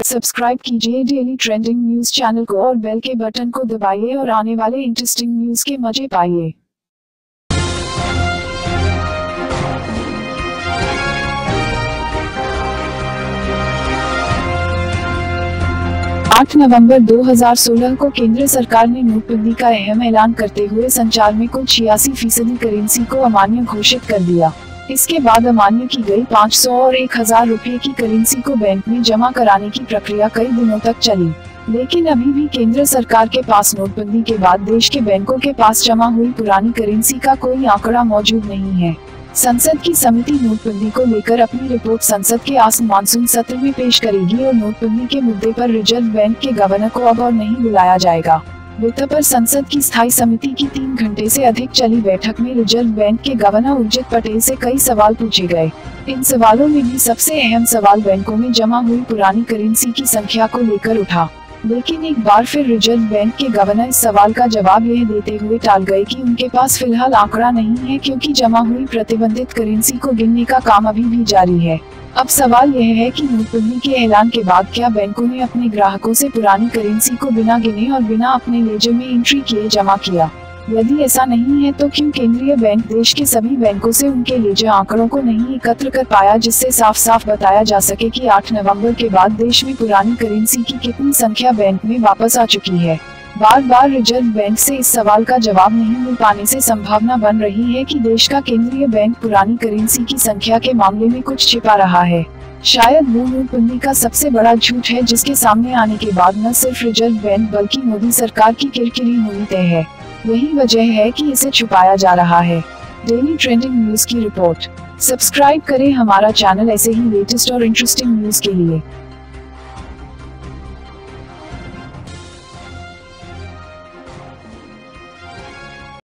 Subscribe कीजिए daily trending news channel को और बेल के बटन को दबाइए और आने वाले इंटरेस्टिंग न्यूज के मजे पाइए। आठ नवंबर 2016 को केंद्र सरकार ने नोटबंदी का अहम ऐलान करते हुए संचार में कुल 86% करेंसी को अमान्य घोषित कर दिया। इसके बाद अमान्य की गई 500 और 1000 रुपये की करेंसी को बैंक में जमा कराने की प्रक्रिया कई दिनों तक चली, लेकिन अभी भी केंद्र सरकार के पास नोटबंदी के बाद देश के बैंकों के पास जमा हुई पुरानी करेंसी का कोई आंकड़ा मौजूद नहीं है। संसद की समिति नोटबंदी को लेकर अपनी रिपोर्ट संसद के आसन मानसून सत्र में पेश करेगी और नोटबंदी के मुद्दे पर रिजर्व बैंक के गवर्नर को अब और नहीं बुलाया जाएगा। वित्त पर संसद की स्थायी समिति की 3 घंटे से अधिक चली बैठक में रिजर्व बैंक के गवर्नर उर्जित पटेल से कई सवाल पूछे गए। इन सवालों में भी सबसे अहम सवाल बैंकों में जमा हुई पुरानी करेंसी की संख्या को लेकर उठा, लेकिन एक बार फिर रिजर्व बैंक के गवर्नर इस सवाल का जवाब यह देते हुए टाल गए कि उनके पास फिलहाल आंकड़ा नहीं है, क्योंकि जमा हुई प्रतिबंधित करेंसी को गिनने का काम अभी भी जारी है। अब सवाल यह है कि नोटबंदी के ऐलान के बाद क्या बैंकों ने अपने ग्राहकों से पुरानी करेंसी को बिना गिने और बिना अपने लेजर में एंट्री किए जमा किया? यदि ऐसा नहीं है तो क्यों केंद्रीय बैंक देश के सभी बैंकों से उनके लेजर आंकड़ों को नहीं एकत्र कर पाया, जिससे साफ साफ बताया जा सके कि 8 नवंबर के बाद देश में पुरानी करेंसी की कितनी संख्या बैंक में वापस आ चुकी है? बार बार रिजर्व बैंक से इस सवाल का जवाब नहीं मिल पाने से संभावना बन रही है कि देश का केंद्रीय बैंक पुरानी करेंसी की संख्या के मामले में कुछ छिपा रहा है। शायद वो नोटबंदी का सबसे बड़ा झूठ है, जिसके सामने आने के बाद न सिर्फ रिजर्व बैंक बल्कि मोदी सरकार की किरकिरी होनी तय है। यही वजह है कि इसे छुपाया जा रहा है। डेली ट्रेंडिंग न्यूज की रिपोर्ट। सब्सक्राइब करें हमारा चैनल ऐसे ही लेटेस्ट और इंटरेस्टिंग न्यूज के लिए।